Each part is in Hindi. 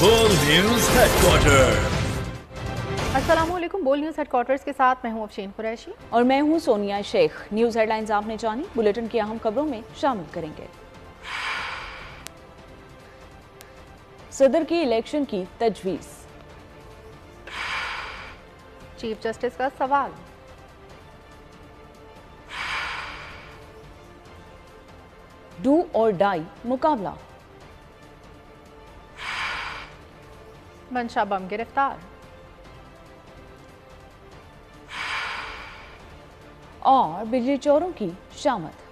बोल न्यूज हेडक्वार्टर। अस्सलामुअलैकुम। बोल न्यूज़ हेडक्वार्टर्स के साथ मैं हूं अफशीन कुरैशी और मैं हूं सोनिया शेख। न्यूज़ हेडलाइंस आपने जानी, बुलेटिन की अहम खबरों में शामिल करेंगे। सदर की इलेक्शन की तजवीज़, चीफ जस्टिस का सवाल, डू और डाई मुकाबला, मंशा बम गिरफ्तार और बिजली चोरों की शामत।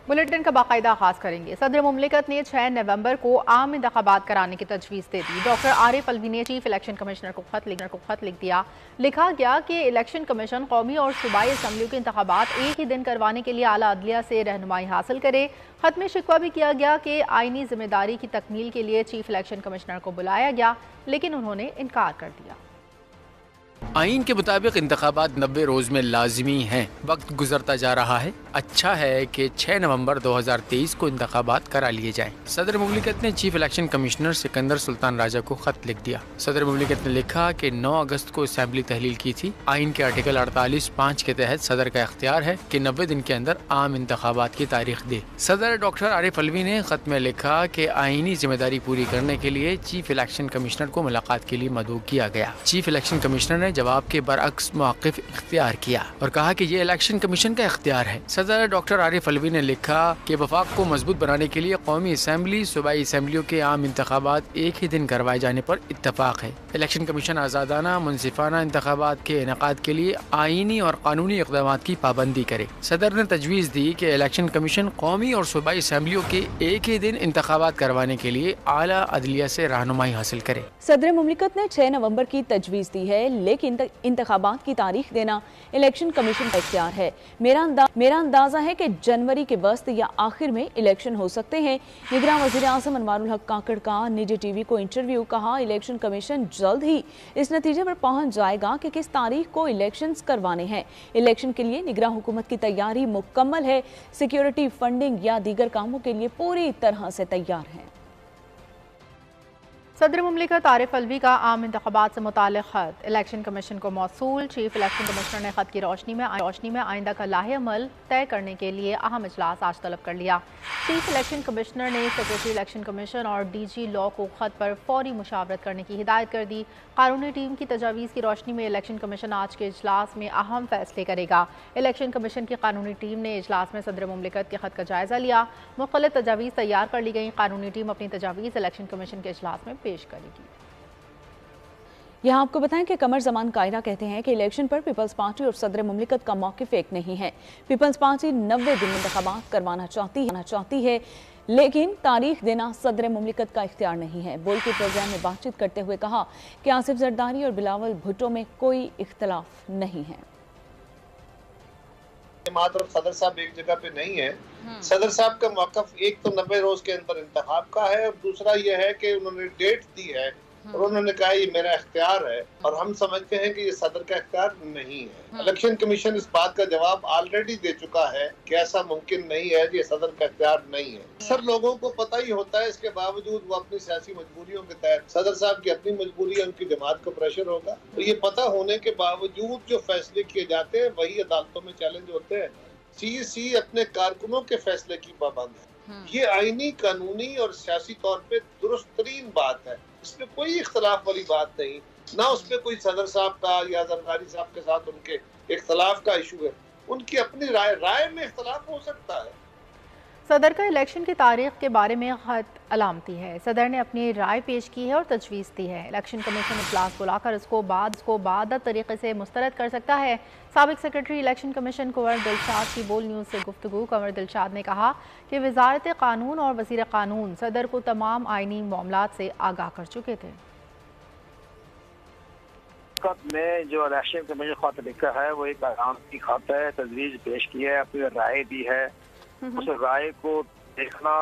बुलेटिन का बाकायदा आगाज करेंगे। सदर मुमलिकत ने 6 नवंबर को आम इंतखाबात कराने की तजवीज़ दे दी। डॉक्टर आरिफ अलवी ने चीफ इलेक्शन कमिश्नर को खत लिख दिया। लिखा गया कि इलेक्शन कमीशन कौमी और सूबाई असम्बलियों के इंतखाबात एक ही दिन करवाने के लिए आला अदलिया से रहनुमाई हासिल करे। खत में शिकवा भी किया गया कि आईनी जिम्मेदारी की तकमील के लिए चीफ इलेक्शन कमिश्नर को बुलाया गया, लेकिन उन्होंने इनकार कर दिया। आइन के मुताबिक इंतखाबात 90 रोज में लाजमी हैं। वक्त गुजरता जा रहा है। अच्छा है कि 6 नवंबर 2023 को इंतखाबात करा लिए जाएं। सदर मुमलिकत ने chief election commissioner Sikandar Sultan Raja को खत लिख दिया। सदर मुमलिकत ने लिखा कि 9 अगस्त को असेंबली तहलील की थी। आइन के आर्टिकल 48(5) के तहत सदर का इख्तियार है कि 90 दिन के अंदर आम इंतखाबात की तारीख दे। सदर डॉक्टर आरिफ अलवी ने खत में लिखा कि आइनी जिम्मेदारी पूरी करने के लिए चीफ इलेक्शन कमिश्नर को मुलाकात के लिए मदऊ किया गया। चीफ इलेक्शन कमिश्नर ने जवाब के बरअक्स मौक़िफ़ इख्तियार किया और कहा कि ये इलेक्शन कमीशन का इख्तियार है। सदर डॉक्टर आरिफ अलवी ने लिखा कि वफाक को मजबूत बनाने के लिए कौमी असम्बली सूबाई असम्बलियों के आम इंतखाबात एक ही दिन करवाए जाने पर इत्तफाक है। इलेक्शन कमीशन आज़ादाना मुनसिफाना इंतखाबात के इनेकाद के लिए आइनी और कानूनी इक़दामात की पाबंदी करे। सदर ने तजवीज़ दी कि इलेक्शन कमीशन कौमी और सूबाई असम्बलियों के एक ही दिन इंतखाबात करवाने के लिए आला अदलिया से रहनुमाई हासिल करे। सदर मुमलिकत ने 6 नवंबर की तजवीज़ दी है, लेकिन इंतखाबात की तारीख देना इलेक्शन कमीशन का इख्तियार है। मेरा अंदाजा है कि जनवरी के वस्त या आखिर में इलेक्शन हो सकते हैं। निगरान वज़ीर आज़म अनवारुल हक काकड़ का निजी टीवी को इंटरव्यू। कहा, इलेक्शन कमीशन जल्द ही इस नतीजे पर पहुंच जाएगा कि किस तारीख को इलेक्शंस करवाने हैं। इलेक्शन के लिए निगरान हुकूमत की तैयारी मुकम्मल है। सिक्योरिटी, फंडिंग या दीगर कामों के लिए पूरी तरह से तैयार है। सदर मुमलिकत आरिफ अलवी का आम इंतखाबात से मुताल्लिक़ खत इलेक्शन कमीशन को मौसूल। चीफ इलेक्शन कमिश्नर ने खत की रोशनी में आइंदा का लाहे अमल तय करने के लिए अहम इजलास आज तलब कर लिया। चीफ इलेक्शन कमिश्नर ने सेक्रेटरी इलेक्शन कमीशन और DG लॉ को खत पर फौरी मुशावरत करने की हिदायत कर दी। कानूनी टीम की तजावीज़ की रोशनी में इलेक्शन कमीशन आज के इजलास में अहम फैसले करेगा। इलेक्शन कमीशन की कानूनी टीम ने इजलास में सदर मुमलिकत के खत का जायजा लिया। मुख्तलिफ तजावीज़ तैयार कर ली गई। कानूनी टीम अपनी तजावीज़ इलेक्शन कमीशन के इजलास में पेश करेगी। यहाँ आपको बताएं कि कमर जमान कायदा कहते हैं कि इलेक्शन पर पीपल्स पार्टी और सदर मुमलिकत का मौक़िफ़ एक नहीं है। पीपल्स पार्टी 90 दिन इंतखाबात करवाना चाहती है, लेकिन तारीख देना सदर मुमलिकत का इख्तियार नहीं है। बोल के प्रोग्राम में बातचीत करते हुए कहा कि आसिफ जरदारी और बिलावल भुट्टो में कोई इख्तलाफ नहीं है। मात्र सदर साहब एक जगह पे नहीं है। सदर साहब का मौक़िफ़ एक तो 90 रोज के अंदर इंतखाब का है और दूसरा ये है कि उन्होंने डेट दी है और उन्होंने कहा ये मेरा इख्तियार है और हम समझते हैं कि ये सदर का इख्तियार नहीं है। इलेक्शन कमीशन इस बात का जवाब ऑलरेडी दे चुका है कि ऐसा मुमकिन नहीं है, ये सदर का इख्तियार नहीं है। अक्सर लोगों को पता ही होता है, इसके बावजूद वो अपनी सियासी मजबूरियों के तहत, सदर साहब की अपनी मजबूरी है, उनकी जमात का प्रेशर होगा, तो ये पता होने के बावजूद जो फैसले किए जाते हैं वही अदालतों में चैलेंज होते हैं। CEC अपने कारकुनों के फैसले की पाबंद है। ये आईनी, कानूनी और सियासी तौर पे दुरुस्त तरीन बात है। इसमें कोई इख्तलाफ वाली बात नहीं, ना उसमें कोई सदर साहब का या जरदारी साहब के साथ उनके इख्तलाफ का इशू है। उनकी अपनी राय में इख्तलाफ हो सकता है। सदर का इलेक्शन की तारीख के बारे में खत अलामती है। सदर ने अपनी राय पेश की है और तजवीज़ दी है। इलेक्शन कमीशन इजलास बुलाकर इसको बाद तरीके से मुस्तरद कर सकता है। साबिक सेक्रेटरी इलेक्शन कमीशन कुंवर दिलशाद की बोल न्यूज़ से गुफ्तगू। कुंवर दिलशाद ने कहा कि वज़ारत कानून और वज़ीर कानून सदर को तमाम आइनी मामलात से आगाह कर चुके थे। में जो इलेक्शन कमीशन खत लिखा है वो एक अलामती खत है, तजवीज़ पेश की है, अपनी राय दी है। उस राय को देखना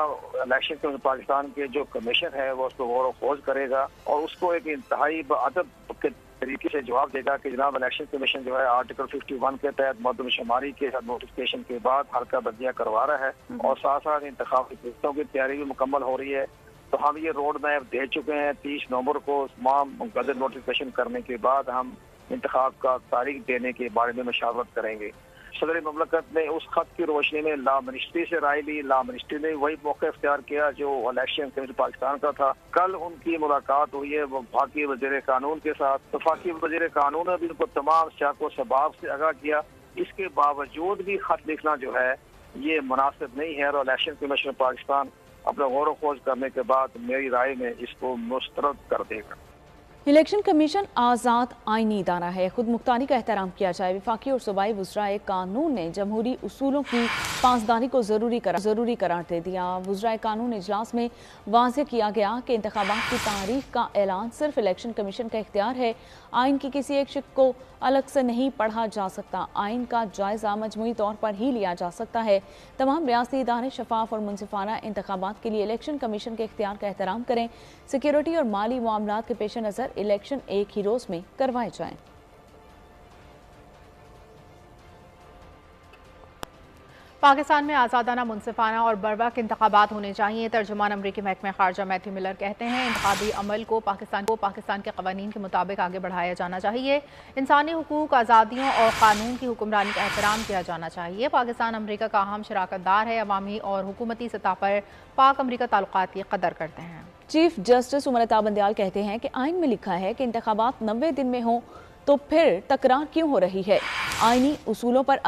इलेक्शन कमीशन पाकिस्तान के जो कमीशन है वो उसको गौर खोज करेगा और उसको एक इंतहाई अदब के तरीके से जवाब देगा कि जनाब इलेक्शन कमीशन जो है आर्टिकल 51 के तहत मर्दमशुमारी के नोटिफिकेशन के बाद हल्का बंदियां करवा रहा है और साथ साथ इंतखाबी की तैयारी भी मुकम्मल हो रही है। तो हम ये रोड मैप दे चुके हैं। 30 नवंबर को तमाम गजट नोटिफिकेशन करने के बाद हम इंतखाब का तारीख देने के बारे में मशावरत करेंगे। सदर मुमलकत ने उस खत की रोशनी में लॉ मिनिस्ट्री से राय ली। लॉ मिनिस्ट्री ने वही मौका इख्तियार किया जो इलेक्शन कमीशन पाकिस्तान का था। कल उनकी मुलाकात हुई है वफाकी वज़ीर कानून के साथ। वफाकी वज़ीर कानून ने भी उनको तमाम सियाक़ो सबाब से आगाह किया। इसके बावजूद भी खत लिखना जो है ये मुनासिब नहीं है और इलेक्शन कमीशन पाकिस्तान अपना गौर खोज करने के बाद मेरी राय में इसको मुस्तरद कर देगा। इलेक्शन कमीशन आज़ाद आईनी इदारा है, खुद मुख्तारी का एहतराम किया जाए। वफाकी और सूबाई वुज़राए कानून ने जमहूरी उसूलों की पासदारी को ज़रूरी करार दे दिया। वुज़राए कानून इजलास में वाज़ेह किया गया कि इंतखाबात की तारीख का ऐलान सिर्फ इलेक्शन कमीशन का इख्तियार है। आइन की किसी एक शिक को अलग से नहीं पढ़ा जा सकता। आइन का जायज़ा मजमूई तौर पर ही लिया जा सकता है। तमाम रियासती इदारे शफाफ और मुनसिफाना इंतखाबात के लिए इलेक्शन कमीशन के इख्तियार का एहतराम करें। सिक्योरिटी और माली मामलात के पेश नज़र इलेक्शन एक ही रोज़ में करवाए जाएं। पाकिस्तान में आज़ादाना, मुनसिफाना और बरवक्त इंतखाबात होने चाहिए। तर्जुमान अमरीकी महकमे खारजा मैथ्यू मिलर कहते हैं इंतखाबी अमल को पाकिस्तान के कवानीन के मुताबिक आगे बढ़ाया जाना चाहिए। इंसानी हुकूक, आज़ादियों और कानून की हुक्मरानी का एहतराम किया जाना चाहिए। पाकिस्तान अमरीका का अहम शराकतदार है। अवामी और हुकूमती सतह पर पाक अमरीका ताल्लुकात की कदर करते हैं। चीफ जस्टिस उमर अता बंदियाल कहते हैं कि आइन में लिखा है कि इंतखाबात 90 दिन में हों, तो फिर तकरार क्यों हो रही है। आइनी उसूलों पर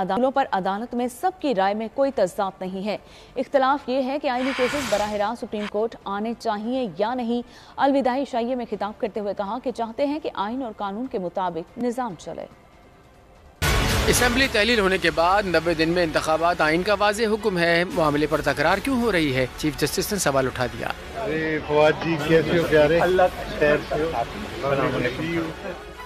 अदालत में सबकी राय में कोई तज़ाद नहीं है। इख्तलाफ ये है कि आइनी केसेस बराह रास्त सुप्रीम कोर्ट आने चाहिए या नहीं। अलविदाई शाइये में खिताब करते हुए कहा कि चाहते हैं कि आइन और कानून के मुताबिक निज़ाम चले। असेंबली तहलील होने के बाद 90 दिन में इंतखाबात आइन का वाज़ेह हुक्म है। मामले पर तकरार क्यों हो रही है? चीफ जस्टिस ने सवाल उठा दिया। फवाद जी कैसे हो प्यारे?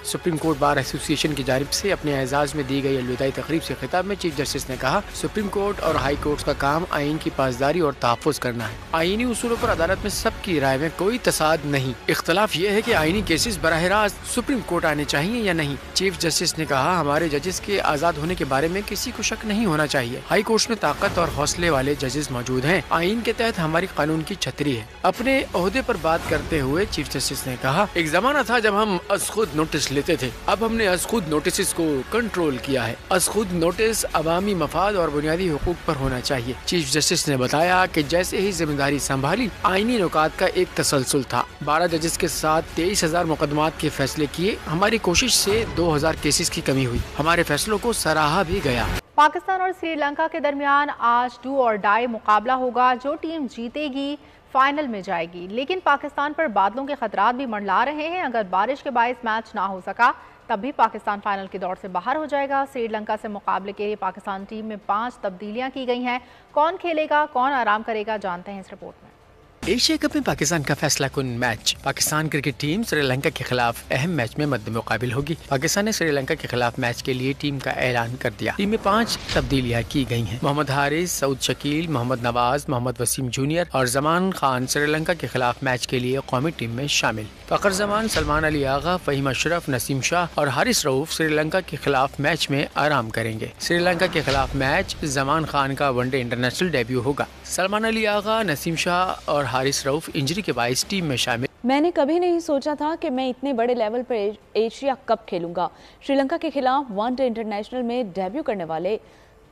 सुप्रीम कोर्ट बार एसोसिएशन की जानिब से अपने एजाज़ में दी गई अलविदाई तकरीब से खिताब में चीफ जस्टिस ने कहा, सुप्रीम कोर्ट और हाई कोर्ट का काम आइन की पासदारी और तहफ़्फ़ुज़ करना है। आइनी उसूलों पर अदालत में सबकी राय में कोई तसाद नहीं। इख्तलाफ ये है कि आइनी केसेस बराह रास्त सुप्रीम कोर्ट आने चाहिए या नहीं। चीफ जस्टिस ने कहा, हमारे जजेस के आज़ाद होने के बारे में किसी को शक नहीं होना चाहिए। हाई कोर्ट में ताकत और हौसले वाले जजेस मौजूद हैं। आइन के तहत हमारी कानून की छतरी है। अपने ओहदे पर बात करते हुए चीफ जस्टिस ने कहा, एक जमाना था जब हम अज़ खुद नोटिस लेते थे, अब हमने अज़ खुद नोटिस को कंट्रोल किया है। अज़ खुद नोटिस अवामी मफाद और बुनियादी हुकूक पर होना चाहिए। चीफ जस्टिस ने बताया कि जैसे ही जिम्मेदारी संभाली, आइनी नुकात का एक तसलसल था। 12 जजेस के साथ 23,000 मुकदमात के फैसले किए। हमारी कोशिश से 2,000 केसेस की कमी हुई। हमारे फैसलों को सराहा भी गया। पाकिस्तान और श्रीलंका के दरमियान आज डू और डाई मुकाबला होगा। जो टीम जीतेगी फाइनल में जाएगी, लेकिन पाकिस्तान पर बादलों के खतरात भी मंडला रहे हैं। अगर बारिश के बायस मैच ना हो सका तब भी पाकिस्तान फाइनल की दौड़ से बाहर हो जाएगा। श्रीलंका से मुकाबले के लिए पाकिस्तान टीम में 5 तब्दीलियां की गई हैं। कौन खेलेगा, कौन आराम करेगा, जानते हैं इस रिपोर्ट में। एशिया कप में पाकिस्तान का फैसला कुन match. Pakistan cricket team Sri Lanka के खिलाफ अहम मैच में मद्दे मुकाबिल होगी। पाकिस्तान ने श्रीलंका के खिलाफ मैच के लिए टीम का ऐलान कर दिया। टीम में 5 तब्दीलियां की गई हैं। मोहम्मद हारिस, सऊद शकील, मोहम्मद नवाज, मोहम्मद वसीम जूनियर और जमान खान श्रीलंका के खिलाफ मैच के लिए कौमी टीम में शामिल। फखर जमान, सलमान अली आगा, फहीम अशरफ, नसीम शाह और हारिस रऊफ श्रीलंका के खिलाफ मैच में आराम करेंगे। श्रीलंका के खिलाफ मैच जमान खान का वनडे इंटरनेशनल डेब्यू होगा। सलमान अली आगा, नसीम शाह और हारिस रऊफ इंजरी के बायस टीम में शामिल। मैंने कभी नहीं सोचा था कि मैं इतने बड़े लेवल पर एशिया कप खेलूंगा। श्रीलंका के खिलाफ वनडे इंटरनेशनल में डेब्यू करने वाले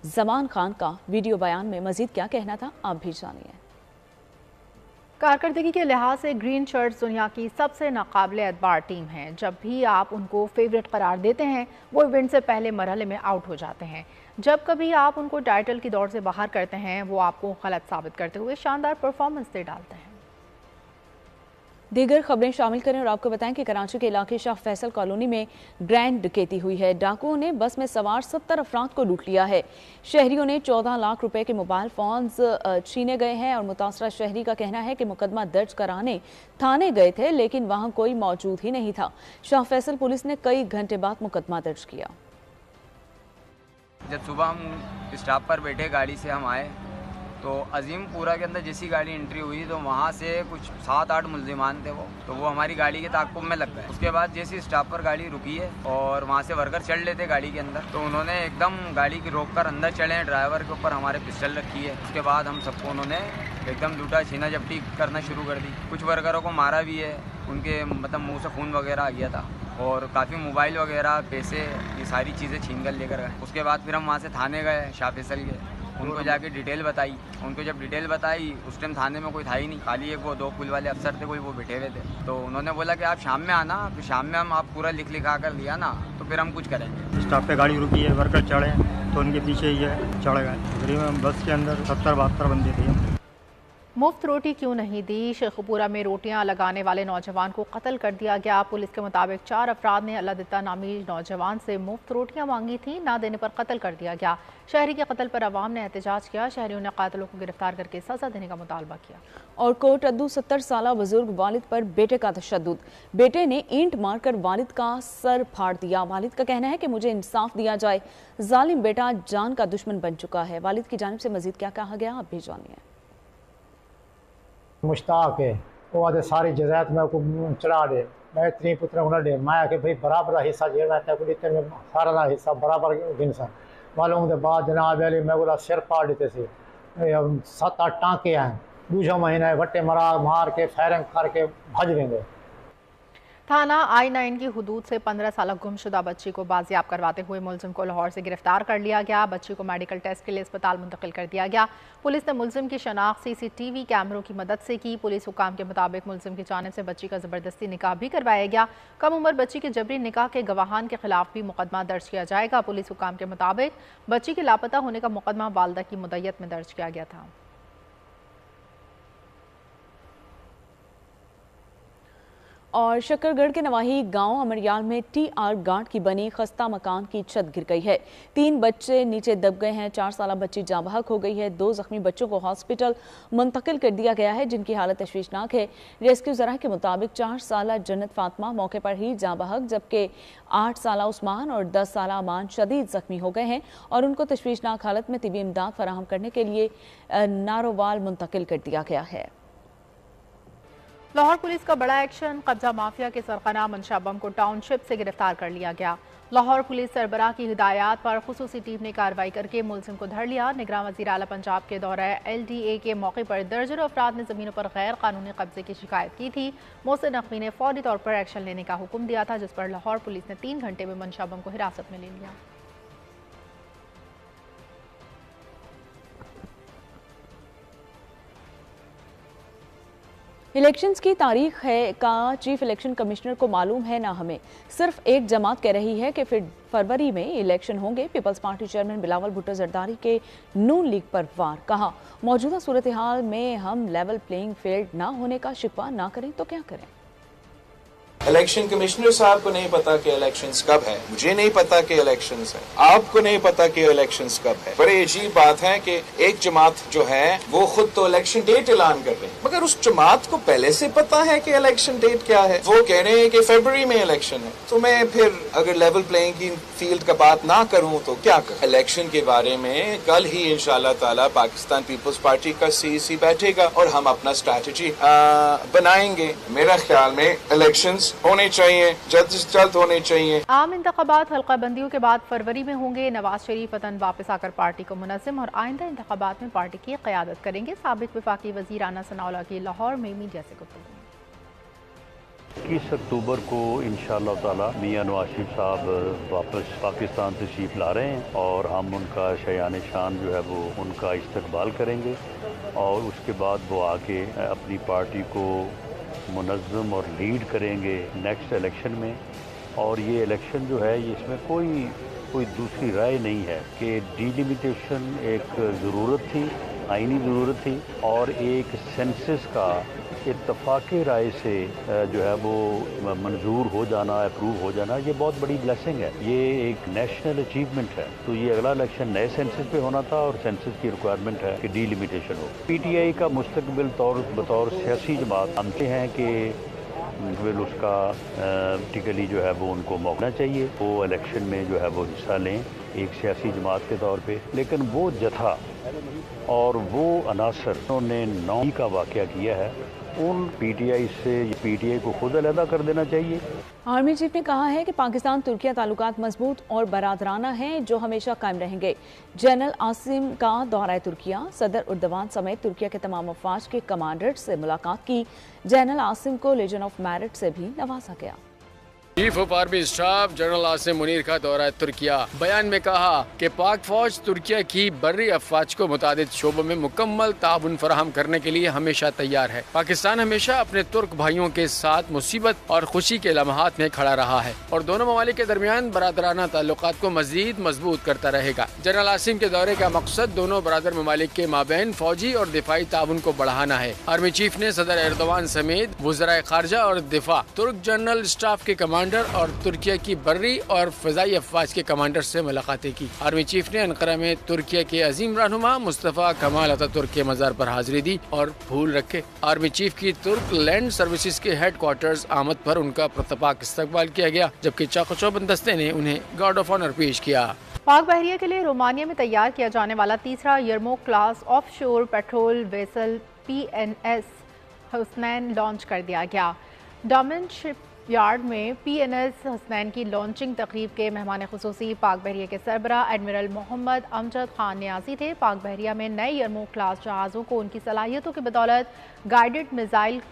जमान खान का वीडियो बयान में मजीद क्या कहना था, आप भी जानिए। कारकर्दगी के लिहाज से ग्रीन शर्ट्स दुनिया की सबसे नाकाबिले एतबार टीम है। जब भी आप उनको फेवरेट करार देते हैं, वो इवेंट से पहले मरहले में आउट हो जाते हैं। जब कभी आप उनको टाइटल की दौड़ से बाहर करते हैं, वो आपको गलत साबित करते हुए शानदार परफॉर्मेंस दे डालते हैं। दीगर खबरें शामिल करें और आपको बताएं कि कराची के इलाके शाह फैसल कॉलोनी में ग्रैंड डकैती हुई है। डाकुओं ने बस में सवार 70 अफराद को लूट लिया है। शहरियों ने 14 लाख रुपए के मोबाइल फोन्स छीने गए हैं और मुतासरा शहरी का कहना है कि मुकदमा दर्ज कराने थाने गए थे, लेकिन वहां कोई मौजूद ही नहीं था। शाह फैसल पुलिस ने कई घंटे बाद मुकदमा दर्ज किया। जब सुबह हम स्टॉप पर बैठे, गाड़ी से हम आए तो अजीमपुरा के अंदर जैसी गाड़ी एंट्री हुई तो वहाँ से कुछ 7-8 मुल्जिमान थे वो हमारी गाड़ी के ताक़ुब में लग गए। उसके बाद जैसी स्टॉप पर गाड़ी रुकी है और वहाँ से वर्कर चढ़ लेते गाड़ी के अंदर, तो उन्होंने एकदम गाड़ी की रोक कर अंदर चढ़े, ड्राइवर के ऊपर हमारे पिस्टल रखी है। उसके बाद हम सबको उन्होंने एकदम लूटा छीना झपटी करना शुरू कर दी। कुछ वर्करों को मारा भी है, उनके मतलब मुँह से खून वगैरह आ गया था और काफ़ी मोबाइल वगैरह पैसे ये सारी चीज़ें छीन कर लेकर गए। उसके बाद फिर हम वहाँ से थाने गए, शाह फैसल के, उनको जाके डिटेल बताई। उनको जब डिटेल बताई उस टाइम थाने में कोई था ही नहीं, खाली एक वो 2 पुल वाले अफसर थे, कोई वो बैठे हुए थे। तो उन्होंने बोला कि आप शाम में आना, तो शाम में हम आप पूरा लिखा कर लिया ना तो फिर हम कुछ करेंगे। स्टॉप पे गाड़ी रुकी है, वर्कर चढ़े तो उनके पीछे ही है चढ़ गए। तकरीबन बस के अंदर 70-72 बंदे थे। मुफ्त रोटी क्यों नहीं दी? शेखपुरा में रोटियां लगाने वाले नौजवान को कत्ल कर दिया गया। पुलिस के मुताबिक 4 अफराद ने अल्लादित्ता नामी नौजवान से मुफ्त रोटियां मांगी थी, ना देने पर कत्ल कर दिया गया। शहरी के कत्ल पर अवाम ने एहतजाज किया। शहरियों ने कातिलों को गिरफ्तार करके सजा देने का मुतालबा किया। और कोट अद्दू 70 साल बुजुर्ग वालिद पर बेटे का तशद्दुद। बेटे ने ईंट मारकर वालिद का सर फाड़ दिया। वालिद का कहना है कि मुझे इंसाफ दिया जाए, जालिम बेटा जान का दुश्मन बन चुका है। वालिद की जानिब से मजीद क्या कहा गया, आप भी जानिए। मुश्ताक है वो आदे सारी जजात में को चढ़ा दे, मैं इतनी पुत्र उन्हें दे, मैं आके भाई बराबर हिस्सा जेड़ा है कुछ इतने में सारा हिस्सा बराबर गिनसा मालूम के बाद जनाब अली मैं बोला सिर फाड़ देते से 7-8 टाँके हैं। दूसरा महीना वट्टे मार के फायरिंग करके भज देंगे। थाना I-9 की हुदूद से 15 साल गुमशुदा बच्ची को बाजियाब करवाते हुए मुलजिम को लाहौर से गिरफ्तार कर लिया गया। बच्ची को मेडिकल टेस्ट के लिए अस्पताल मुंतकिल कर दिया गया। पुलिस ने मुलजिम की शनाख्त CCTV कैमरों की मदद से की। पुलिस हुकाम के मुताबिक मुलजिम की जानिब से बच्ची का ज़बरदस्ती निकाह भी करवाया गया। कम उम्र बच्ची के जबरी निकाह के गवाहान के खिलाफ भी मुकदमा दर्ज किया जाएगा। पुलिस हुकाम के मुताबिक बच्ची के लापता होने का मुकदमा वालदा की मुद्दत में दर्ज किया गया था। और शकरगढ़ के नवाही गांव अमरियाल में TR गार्ड की बनी खस्ता मकान की छत गिर गई है। 3 बच्चे नीचे दब गए हैं। 4 साल बच्ची जाँ बहक हो गई है। 2 जख्मी बच्चों को हॉस्पिटल मुंतकिल कर दिया गया है, जिनकी हालत तशवीशनाक है। रेस्क्यू ज़रा के मुताबिक 4 साल जन्नत फातिमा मौके पर ही जाँ बहक, जबकि 8 साल उस्मान और 10 साल अमान शदीद जख्मी हो गए हैं और उनको तशवीशनाक हालत में तिबी इमदाद फराहम करने के लिए नारोवाल मुंतकिल कर दिया गया है। लाहौर पुलिस का बड़ा एक्शन, कब्जा माफिया के सरगना मंशा बम को टाउनशिप से गिरफ्तार कर लिया गया। लाहौर पुलिस सरबराह की हिदायत पर खुसूसी टीम ने कार्रवाई करके मुलजिम को धर लिया। निगरान वज़ीर आला पंजाब के दौरे LDA के मौके पर दर्जनों अफराद ने ज़मीनों पर गैर कानूनी कब्जे की शिकायत की थी। मोहसिन नकवी ने फौरी तौर पर एक्शन लेने का हुक्म दिया था, जिस पर लाहौर पुलिस ने 3 घंटे में मंशा बम को हिरासत में ले लिया। इलेक्शंस की तारीख है का चीफ इलेक्शन कमिश्नर को मालूम है ना हमें। सिर्फ एक जमात कह रही है कि फिर फरवरी में इलेक्शन होंगे। People's Party chairman Bilawal Bhutto Zardari के नून लीग पर वार। कहा, मौजूदा सूरत हाल में हम लेवल प्लेइंग फील्ड ना होने का शिकवा ना करें तो क्या करें। इलेक्शन कमिश्नर साहब को नहीं पता कि इलेक्शंस कब है, मुझे नहीं पता कि इलेक्शंस है, आपको नहीं पता कि इलेक्शंस कब है। बड़े अजीब बात है कि एक जमात जो है वो खुद तो इलेक्शन डेट ऐलान कर रहे हैं, मगर उस जमात को पहले से पता है कि इलेक्शन डेट क्या है। वो कह रहे हैं कि फरवरी में इलेक्शन है, तो मैं फिर अगर लेवल प्लेइंग की फील्ड का बात ना करूं तो क्या करूं। इलेक्शन के बारे में कल ही इंशाल्लाह ताला पाकिस्तान पीपल्स पार्टी का CEC बैठेगा और हम अपना स्ट्रैटेजी बनाएंगे। मेरा ख्याल में इलेक्शंस होने चाहिए, जल्द से जल्द होने चाहिए। आम इंतखाबात हल्का बंदियों के बाद फरवरी में होंगे। नवाज शरीफ वतन वापस आकर पार्टी को मुनज़्ज़म और आइंदा इंतखाबात में पार्टी की क़यादत करेंगे। साबिक़ वफाकी वज़ीर आना सनाउल्लाह की लाहौर में मीडिया से गुफ्तगू। 21 अक्टूबर को इंशाअल्लाह ताला मियां नवाज शरीफ साहब वापस पाकिस्तान तशरीफ ला रहे हैं और हम उनका शयान शान जो है वो उनका इस्तकबाल करेंगे और उसके बाद वो आके अपनी पार्टी को मुनज़्ज़म और लीड करेंगे नेक्स्ट इलेक्शन में। और ये इलेक्शन जो है इसमें कोई दूसरी राय नहीं है कि डिलिमिटेशन एक ज़रूरत थी, आईनी ज़रूरत थी और एक सेंसस का इत्तफाक़ी राय से जो है वो मंजूर हो जाना, अप्रूव हो जाना, ये बहुत बड़ी ब्लेसिंग है, ये एक नेशनल अचीवमेंट है। तो ये अगला इलेक्शन नए सेंसस पे होना था और सेंसस की रिक्वायरमेंट है कि डिलिमिटेशन हो। PTI का मुस्तकबिल बतौर सियासी जमात मानते हैं कि बिल उसका टिकली जो है वो उनको मौका चाहिए, वो इलेक्शन में जो है वो हिस्सा लें। एक सियासी जमात के तौर पे, लेकिन वो जथा और वो अनासर उन्होंने 9 का वाक़या किया है, उन पीटीआई से पीटीआई को खुद अलहदा कर देना चाहिए। आर्मी चीफ ने कहा है कि पाकिस्तान तुर्किया ताल्लुकात मजबूत और बरादराना हैं जो हमेशा कायम रहेंगे। जनरल आसिम का दौरा तुर्किया, सदर उर्दवान समेत तुर्किया के तमाम अफवाज के कमांडर से मुलाकात की। जनरल आसिम को लेजन ऑफ मेरिट से भी नवाजा गया। Chief of army staff general Asim Munir का दौरा तुर्किया। बयान में कहा कि पाक फौज तुर्किया की बर्री अफवाज को मुतादिद शोबों में मुकम्मल ताउन फराहम करने के लिए हमेशा तैयार है। पाकिस्तान हमेशा अपने तुर्क भाइयों के साथ मुसीबत और खुशी के लम्हात में खड़ा रहा है और दोनों ममालिक के दरमियान बरादराना ताल्लुकात को मजीद मजबूत करता रहेगा। जनरल आसिम के दौरे का मकसद दोनों बरादर ममालिक के माबैन फौजी और दिफाई ताउन को बढ़ाना है। आर्मी चीफ ने सदर एर्दोवान समेत वज़राए खारजा और दिफा, तुर्क जनरल स्टाफ के कमांडर और तुर्किया की बर्री और फजाई अफवाज के कमांडर से मुलाकातें की। आर्मी चीफ ने अंकारा में तुर्किया के अजीम रहनुमा मुस्तफ़ा कमाल अतातुर्क के मज़ार पर हाजिरी दी और फूल रखे। आर्मी चीफ की तुर्क लैंड सर्विसेज के हेडक्वार्टर्स आमद पर उनका प्रतपाक इस्तकबाल किया गया, जबकि चाको-चौबंद दस्ते ने उन्हें गार्ड ऑफ ऑनर पेश किया। पाक बहरिया के लिए रोमानिया में तैयार किया जाने वाला तीसरा यरमोक क्लास ऑफ शोर patrol vessel PNS Husnain launch कर दिया गया। डोमेन शिप यार्ड में PNS हुसनैन की लॉन्चिंग तकरीब के मेहमान खुसूसी पाक बहरिया के सरबरा एडमिरल मोहम्मद अमजद खान नियाजी थे। पाक बहरिया में नए यरमोक क्लास जहाज़ों को उनकी सलाहियतों की बदौलत गाइडेड मिसाइल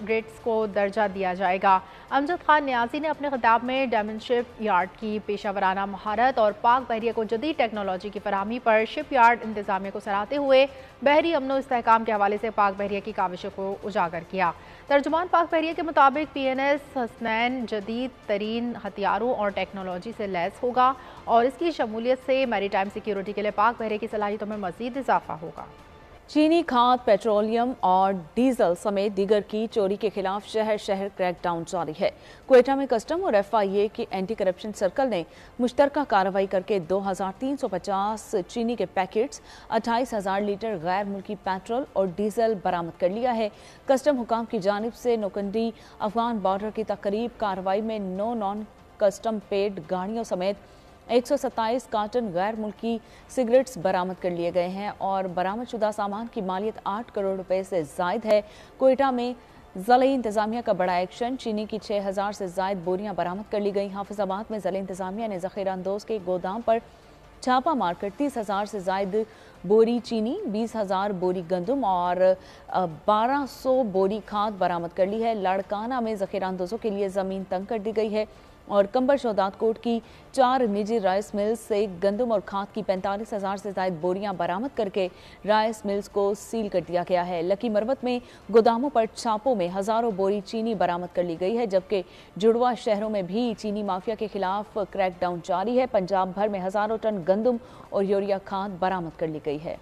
ग्रेड्स को दर्जा दिया जाएगा। अमजद खान नियाजी ने अपने खिताब में डायमंडशिप यार्ड की पेशावराना महारत और पाक बहरिया को जदीद टेक्नोलॉजी की फराहमी पर शिप यार्ड इंतजामिया को सराहते हुए बहरी अमन इस्तेहकाम के हवाले से पाक बहरिया की काविशों को उजागर किया। तर्जुमान पाक बहरिया के मुताबिक PNS हुसनैन जदीद तरीन हथियारों और टेक्नोलॉजी से लैस होगा और इसकी शमूलियत से मैरीटाइम सिक्योरिटी के लिए पाक बहरिया की सलाहियतों में मजीद इजाफा होगा। चीनी खाद, पेट्रोलियम और डीजल समेत दीगर की चोरी के खिलाफ शहर शहर क्रैकडाउन जारी है। क्वेटा में कस्टम और FIA की एंटी करप्शन सर्कल ने मुश्तरका कार्रवाई करके 2350 चीनी के पैकेट्स, 28,000 लीटर गैर मुल्की पेट्रोल और डीजल बरामद कर लिया है। कस्टम हुकाम की जानिब से नौकंडी अफगान बॉर्डर की तकरीब कार्रवाई में 9 नॉन कस्टम पेड गाड़ियों समेत 127 कार्टन गैर मुल्की सिगरेट्स बरामद कर लिए गए हैं और बरामदशुदा सामान की मालियत 8 करोड़ रुपए से जायद है। क्वेटा में ज़िला इंतजामिया का बड़ा एक्शन, चीनी की 6000 से जायद बोरियां बरामद कर ली गई। हाफिजाबाद में ज़िला इंतजामिया ने ज़ख़ीरा अंदोज़ के गोदाम पर छापा मारकर 30,000 से जायद बोरी चीनी, 20,000 बोरी गंदम और 1200 बोरी खाद बरामद कर ली है। लाड़काना में ज़ख़ीरा अंदोज़ों के लिए ज़मीन तंग कर दी गई है और कंबर शोदात कोट की 4 निजी राइस मिल्स से गंदम और खाद की 45,000 से ज्यादा बोरियां बरामद करके राइस मिल्स को सील कर दिया गया है। लकी मरवत में गोदामों पर छापों में हजारों बोरी चीनी बरामद कर ली गई है, जबकि जुड़वा शहरों में भी चीनी माफिया के खिलाफ क्रैकडाउन जारी है। पंजाब भर में हजारों टन गंदम और यूरिया खाद बरामद कर ली गई है।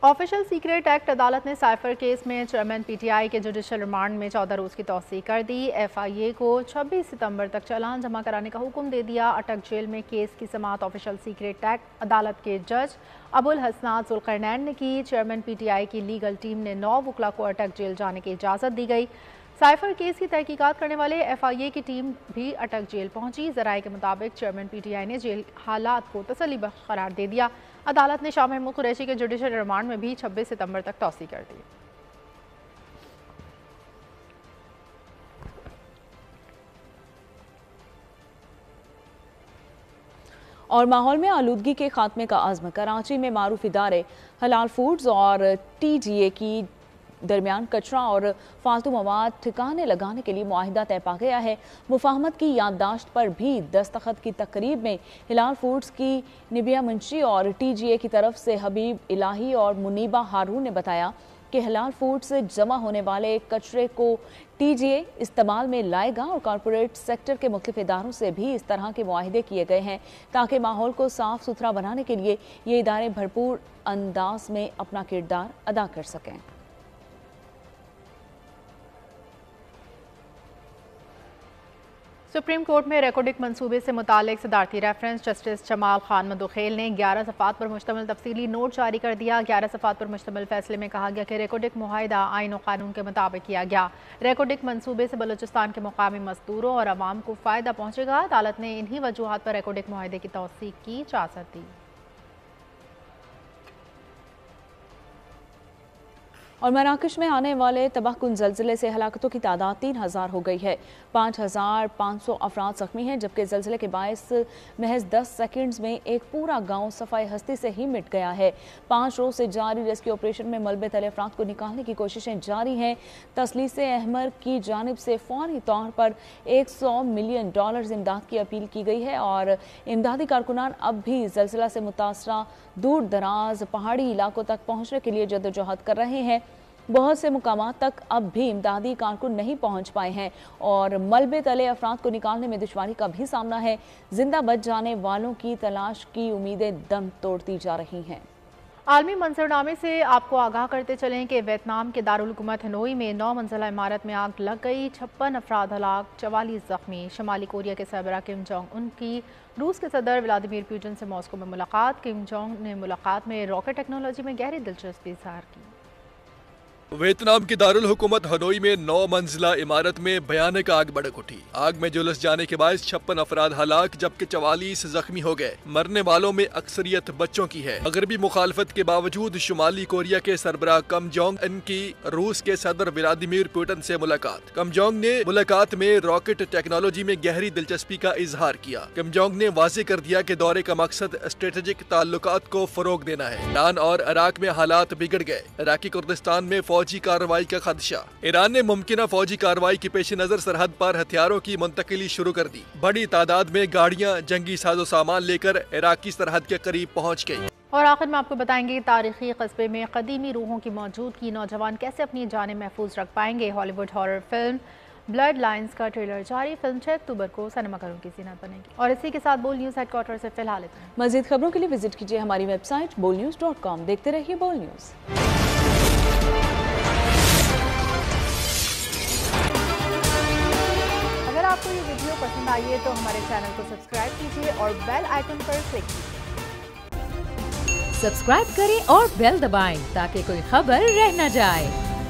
ऑफिशियल सीक्रेट एक्ट अदालत ने साइफर केस में चेयरमैन PTI के जुडिशल रिमांड में 14 रोज़ की तौसीक कर दी। FIA को 26 सितंबर तक चालान जमा कराने का हुक्म दे दिया। अटक जेल में केस की समाअत ऑफिशियल सीक्रेट एक्ट अदालत के जज अबुल हसनात जुल्करनैन ने की। चेयरमैन PTI की लीगल टीम ने 9 वकला को अटक जेल जाने की इजाज़त दी गई। साइफर केस की तहकीकात करने वाले FIA की टीम भी अटक जेल पहुंची। ज़राए के मुताबिक चेयरमैन PTI ने जेल हालात को तसल्ली बख्श करार दे दिया। अदालत ने शाह महमूद कुरैशी के जुडिशल रिमांड में भी 26 सितंबर तक तौसीक कर दी। और माहौल में आलूदगी के खात्मे का आज़म, कराची में मारूफ इदारे हलाल फूड्स और TGA की दरमियान कचरा और फालतू मवाद ठिकाने लगाने के लिए मुआहिदा तय पा गया है। मुफाहमत की याददाश्त पर भी दस्तखत की तकरीब में हिलाल फूड्स की निबिया मुंशी और TGA की तरफ से हबीब इलाही और मुनीबा हारून ने बताया कि हिलाल फूड से जमा होने वाले कचरे को TGA इस्तेमाल में लाएगा और कॉरपोरेट सेक्टर के मुख्तलिफ इदारों से भी इस तरह के मुआहिदे किए गए हैं ताकि माहौल को साफ सुथरा बनाने के लिए ये इदारे भरपूर अंदाज में अपना किरदार अदा कर सकें। सुप्रीम कोर्ट में रेकॉर्डिक मंसूबे से मुतालिक सदारती रेफरेंस जस्टिस जमाल खान मदुखेल ने 11 सफ़ात पर मुश्तमिल तफसीली नोट जारी कर दिया। 11 सफ़ात पर मुश्तमिल फैसले में कहा गया कि रेकॉर्डिक मुआहिदा आइन और कानून के मुताबिक किया गया। रेकॉर्डिक मंसूबे से बलूचिस्तान के मुकामी मजदूरों और आवाम को फ़ायदा पहुँचेगा। अदालत ने इन्हीं वजूहात पर रेकॉर्डिक मुआहिदे की तौसीक की इजाज़त दी। और मराकश में आने वाले तबाहकुन ज़लज़ले से हलाकतों की तादाद 3000 हो गई है। 5500 अफराद ज़ख्मी हैं, जबकि ज़लज़ले के बायस महज 10 सेकंड्स में एक पूरा गांव सफ़ाई हस्ती से ही मिट गया है। 5 रोज़ से जारी रेस्क्यू ऑपरेशन में मलबे तले अफराद को निकालने की कोशिशें जारी हैं। तसलीसे अहमर की जानिब से फौरी तौर पर $100 मिलियन इमदाद की अपील की गई है और इमदादी कारकुनान अब भी ज़लज़ला से मुतासरा दूर दराज पहाड़ी इलाकों तक पहुँचने के लिए जद्दोजहद कर रहे हैं। बहुत से मुकामात तक अब भी इमदादी कारकुन नहीं पहुंच पाए हैं और मलबे तले अफराद को निकालने में दुश्वारी का भी सामना है। जिंदा बच जाने वालों की तलाश की उम्मीदें दम तोड़ती जा रही हैं। आलमी मंजरनामे से आपको आगाह करते चलें कि वियतनाम के दारुल हुकूमत हनोई में 9 मंजिला इमारत में आग लग गई। 56 अफराद हलाक, 44 जख्मी। शमाली कोरिया के सरबराह किम जोंग उन की रूस के सदर व्लादिमीर पुतिन से मॉस्को में मुलाकात। किम जोंग ने मुलाकात में रॉकेट टेक्नोलॉजी में गहरी दिलचस्पी इज़हार की। वियतनाम की दारुल हुकूमत हनोई में 9 मंजिला इमारत में भयानक आग भड़क उठी। आग में झुलस जाने के बाद 56 अफराद हलाक जबकि 44 जख्मी हो गए। मरने वालों में अक्सरियत बच्चों की है। मगरबी मुखालफत के बावजूद शुमाली कोरिया के सरबराह किम जोंग उन की रूस के सदर व्लादिमीर पुतिन से मुलाकात। किम जोंग ने मुलाकात में रॉकेट टेक्नोलॉजी में गहरी दिलचस्पी का इजहार किया। किम जोंग ने वाज़ेह कर दिया कि दौरे का मकसद स्ट्रेटेजिक ताल्लुकात को फरोग देना है। ईरान और इराक में हालात बिगड़ गए। इराकी कुर्दिस्तान में फौजी कार्रवाई का खदशा। ईरान ने मुमकिना फौजी कार्रवाई के पेश नजर सरहद पर हथियारों की मुंतकिली शुरू कर दी। बड़ी तादाद में गाड़ियां जंगी साजो सामान लेकर इराकी सरहद के करीब पहुंच गई। और आखिर में आपको बताएंगे तारीखी कस्बे में कदीमी रूहों की मौजूदगी, नौजवान कैसे अपनी जानें महफूज रख पाएंगे। Hollywood horror film blood lines का ट्रेलर जारी। फिल्म 6 अक्टूबर को सिनेमाघरों की ज़ीनत बनेगी। और इसी के साथ बोल न्यूज़ हेडक्वार्टर से फिलहाल इतना ही। मज़ीद खबरों के लिए विजिट कीजिए हमारी वेबसाइट bolnews.com। देखते रहिए बोल न्यूज़। अगर आपको ये वीडियो पसंद आई है तो हमारे चैनल को सब्सक्राइब कीजिए और बेल आइकन पर क्लिक कीजिए। सब्सक्राइब करें और बेल दबाएं ताकि कोई खबर रह न जाए।